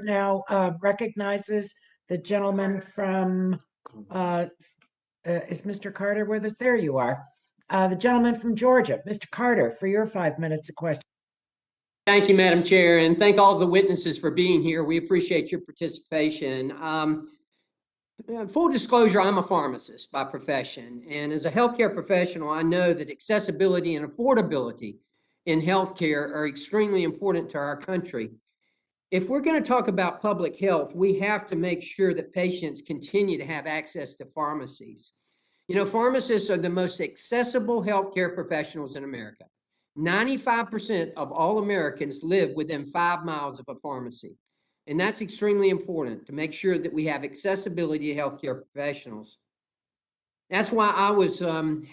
now recognizes the gentleman from, is Mr. Carter with us? There you are. The gentleman from Georgia, Mr. Carter, for your 5 minutes of question. Thank you, Madam Chair, and thank all of the witnesses for being here. We appreciate your participation. Full disclosure, I'm a pharmacist by profession, and as a healthcare professional, I know that accessibility and affordability in healthcare are extremely important to our country. If we're going to talk about public health, we have to make sure that patients continue to have access to pharmacies. You know, pharmacists are the most accessible healthcare professionals in America. 95% of all Americans live within 5 miles of a pharmacy. And that's extremely important to make sure that we have accessibility to healthcare professionals. That's why I was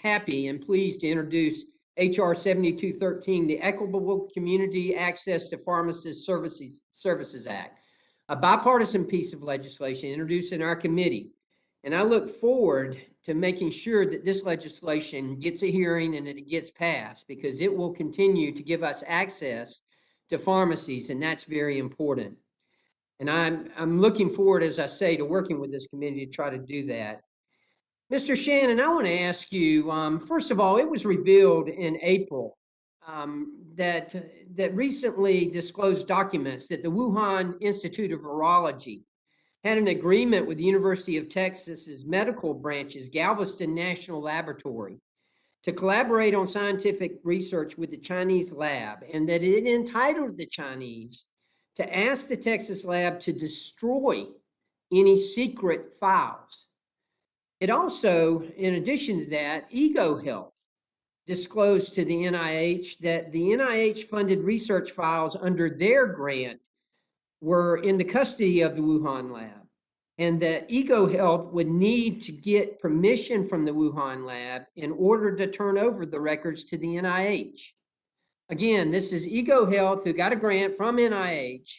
happy and pleased to introduce HR 7213, the Equitable Community Access to Pharmacist Services Act, a bipartisan piece of legislation introduced in our committee. And I look forward to making sure that this legislation gets a hearing and that it gets passed, because it will continue to give us access to pharmacies, and that's very important. And I'm looking forward, as I say, to working with this committee to try to do that. Mr. Shannon, I want to ask you, first of all, it was revealed in April that recently disclosed documents that the Wuhan Institute of Virology had an agreement with the University of Texas's medical branch's Galveston National Laboratory to collaborate on scientific research with the Chinese lab, and that it entitled the Chinese to ask the Texas lab to destroy any secret files. It also, in addition to that, EgoHealth disclosed to the NIH that the NIH-funded research files under their grant were in the custody of the Wuhan lab, and that EgoHealth would need to get permission from the Wuhan lab in order to turn over the records to the NIH. Again, this is EgoHealth, who got a grant from NIH.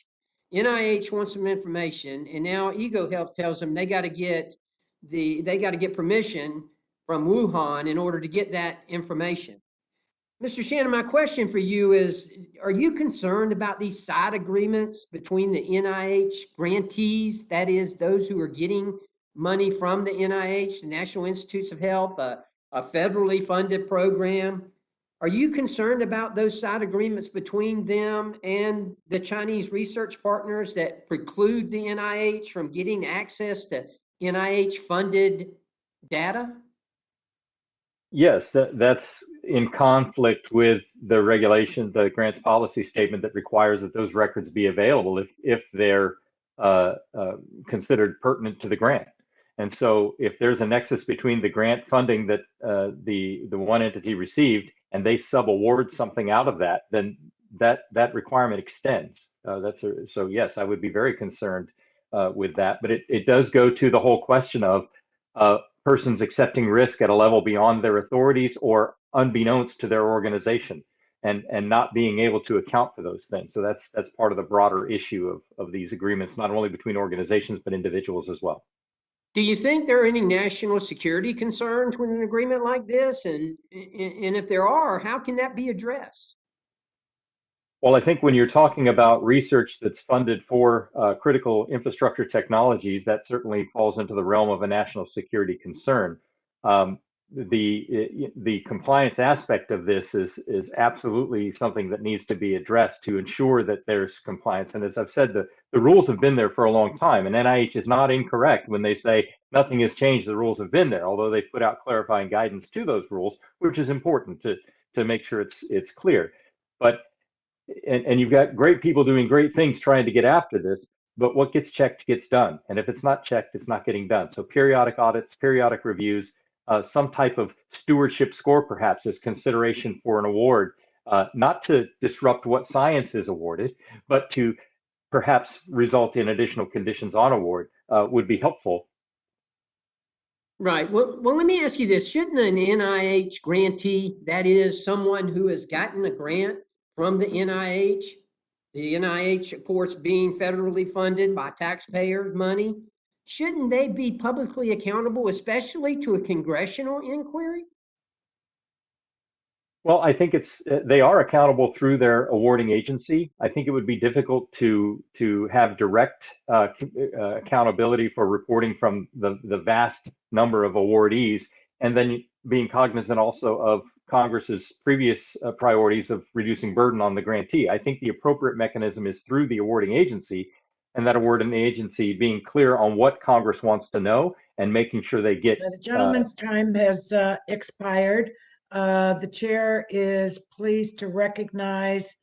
NIH wants some information, and now EgoHealth tells them they got to get permission from Wuhan in order to get that information. Mr. Shannon, my question for you is, are you concerned about these side agreements between the NIH grantees, that is, those who are getting money from the NIH, the National Institutes of Health, a federally funded program? Are you concerned about those side agreements between them and the Chinese research partners that preclude the NIH from getting access to NIH-funded data? Yes, that's in conflict with the regulation, the grants policy statement that requires that those records be available if they're considered pertinent to the grant. And so if there's a nexus between the grant funding that the one entity received and they subaward something out of that, then that requirement extends. So yes, I would be very concerned with that. But it does go to the whole question of persons accepting risk at a level beyond their authorities or unbeknownst to their organization, and not being able to account for those things. So that's part of the broader issue of these agreements, not only between organizations, but individuals as well. Do you think there are any national security concerns with an agreement like this? And if there are, how can that be addressed? Well, I think when you're talking about research that's funded for critical infrastructure technologies, that certainly falls into the realm of a national security concern. The compliance aspect of this is absolutely something that needs to be addressed to ensure that there's compliance. And as I've said, the rules have been there for a long time, and NIH is not incorrect when they say nothing has changed, the rules have been there, although they put out clarifying guidance to those rules, which is important to make sure it's clear. But and you've got great people doing great things trying to get after this, but what gets checked gets done. And if it's not checked, it's not getting done. So periodic audits, periodic reviews, some type of stewardship score perhaps as consideration for an award, not to disrupt what science is awarded, but to perhaps result in additional conditions on award would be helpful. Right. Well, let me ask you this. Shouldn't an NIH grantee, that is someone who has gotten a grant from the NIH, of course, being federally funded by taxpayers' money, shouldn't they be publicly accountable, especially to a congressional inquiry? Well, I think they are accountable through their awarding agency. I think it would be difficult to have direct accountability for reporting from the vast number of awardees, and then being cognizant also of Congress's previous priorities of reducing burden on the grantee. I think the appropriate mechanism is through the awarding agency, and that awarding agency being clear on what Congress wants to know and making sure they get. The gentleman's time has expired. The chair is pleased to recognize